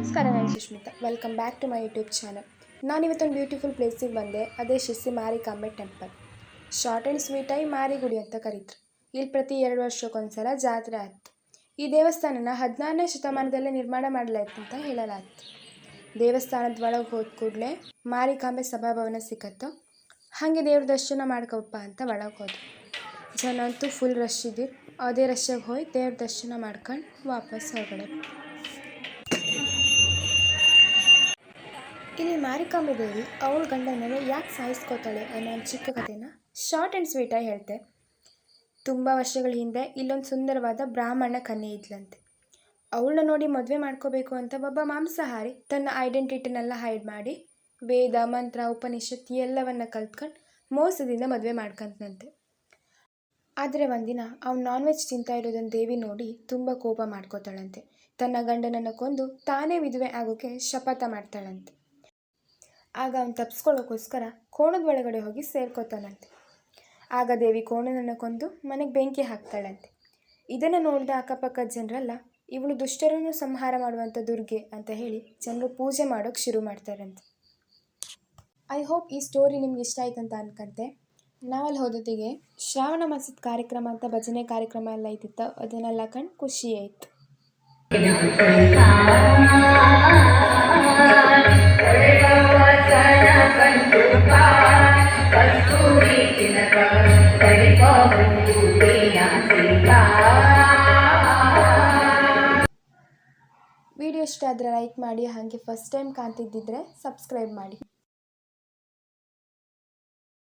ನಮಸ್ಕಾರ, ನಾನು Sushmita. Welcome back to my YouTube channel. ನಾನಿವತ್ತೊಂದು ಬ್ಯೂಟಿಫುಲ್ ಪ್ಲೇಸಿಗೆ ಬಂದೆ. ಅದೇ Sirsi Marikambe temple. Short and ಸ್ವೀಟಾಗಿ ಮಾರಿಗುಡಿ ಅಂತ ಕರೀತಾರೆ. ಇಲ್ಲಿ ಪ್ರತಿ 2 ವರ್ಷಕ್ಕೊಂದ್ಸಲ ಜಾತ್ರೆ ಆಯ್ತು. ಈ ದೇವಸ್ಥಾನನ 16ನೇ ಶತಮಾನದಲ್ಲೇ ನಿರ್ಮಾಣ ಮಾಡಲಾಯ್ತು ಅಂತ ಹೇಳಲಾಯ್ತು. ದೇವಸ್ಥಾನದ ಒಳಗೆ ಹೋದ ಕೂಡಲೇ ಮಾರಿಕಾಂಬೆ ಸಭಾಭವನ ಸಿಕ್ಕತ್ತು. ಹಾಗೆ ದೇವ್ರ ದರ್ಶನ ಮಾಡ್ಕೊಪ್ಪ ಅಂತ ಒಳಗೆ ಹೋದ್ರು. ಜನ ಅಂತೂ ಫುಲ್ ರಶ್ ಇದ್ದಿರು. ಅದೇ ರಶ್ಶಾಗಿ ಹೋಗಿ ದೇವ್ರ ದರ್ಶನ ಮಾಡ್ಕೊಂಡು ವಾಪಸ್ ಹೊರಗಡೆ. ಇಲ್ಲಿ ಮಾರಿಕಾಂಬೆ ದೇವಿ ಅವಳ ಗಂಡನ ಯಾಕೆ ಸಾಯಿಸ್ಕೋತಾಳೆ ಅನ್ನೋ ಒಂದು ಚಿಕ್ಕ ಕಥೆನ ಶಾರ್ಟ್ ಆ್ಯಂಡ್ ಸ್ವೀಟಾಗಿ ಹೇಳ್ತೆ. ತುಂಬ ವರ್ಷಗಳ ಹಿಂದೆ ಇಲ್ಲೊಂದು ಸುಂದರವಾದ ಬ್ರಾಹ್ಮಣ ಕನ್ಯೆ ಇದ್ಲಂತೆ. ಅವಳನ್ನ ನೋಡಿ ಮದುವೆ ಮಾಡ್ಕೋಬೇಕು ಅಂತ ಒಬ್ಬ ಮಾಂಸಾಹಾರಿ ತನ್ನ ಐಡೆಂಟಿಟಿನೆಲ್ಲ ಹೈಡ್ ಮಾಡಿ ವೇದ ಮಂತ್ರ ಉಪನಿಷತ್ ಎಲ್ಲವನ್ನ ಕಲ್ತ್ಕೊಂಡು ಮೋಸದಿಂದ ಮದುವೆ ಮಾಡ್ಕೊಂತಂತೆ. ಆದರೆ ಒಂದಿನ ಅವ್ನು ನಾನ್ ವೆಜ್ ತಿಂತಾ ಇರೋದನ್ನು ದೇವಿ ನೋಡಿ ತುಂಬ ಕೋಪ ಮಾಡ್ಕೋತಾಳಂತೆ. ತನ್ನ ಗಂಡನನ್ನು ಕೊಂದು ತಾನೇ ವಿಧವೆ ಆಗೋಕ್ಕೆ ಶಪಥ ಮಾಡ್ತಾಳಂತೆ. ಆಗ ಅವ್ನು ತಪ್ಪಿಸ್ಕೊಳ್ಳೋಕ್ಕೋಸ್ಕರ ಕೋಣದ ಒಳಗಡೆ ಹೋಗಿ ಸೇರ್ಕೋತಾನಂತೆ. ಆಗ ದೇವಿ ಕೋಣನನ್ನು ಕೊಂದು ಮನೆಗೆ ಬೆಂಕಿ ಹಾಕ್ತಾಳಂತೆ. ಇದನ್ನು ನೋಡಿದ ಅಕ್ಕಪಕ್ಕದ ಜನರೆಲ್ಲ ಇವಳು ದುಷ್ಟರನ್ನು ಸಂಹಾರ ಮಾಡುವಂಥ ದುರ್ಗೆ ಅಂತ ಹೇಳಿ ಜನರು ಪೂಜೆ ಮಾಡೋಕ್ಕೆ ಶುರು ಮಾಡ್ತಾರಂತೆ. ಐ ಹೋಪ್ ಈ ಸ್ಟೋರಿ ನಿಮ್ಗೆ ಇಷ್ಟ ಆಯ್ತು ಅಂತ ಅನ್ಕಂತೆ. ನಾವಲ್ಲಿ ಹೋದೊತ್ತಿಗೆ ಶ್ರಾವಣ ಮಾಸದ ಕಾರ್ಯಕ್ರಮ ಅಂತ ಭಜನೆ ಕಾರ್ಯಕ್ರಮ ಎಲ್ಲ ಇದ್ದಿತ್ತು. ಅದನ್ನೆಲ್ಲ ಕಂಡು ಖುಷಿ ಆಯಿತು. ವಿಡಿಯೋ ಇಷ್ಟ ಆದರೆ ಲೈಕ್ ಮಾಡಿ. ಹಾಗೆ ಫಸ್ಟ್ ಟೈಮ್ ಕಾಣ್ತಿದ್ದಿದ್ರೆ ಸಬ್ಸ್ಕ್ರೈಬ್ ಮಾಡಿ.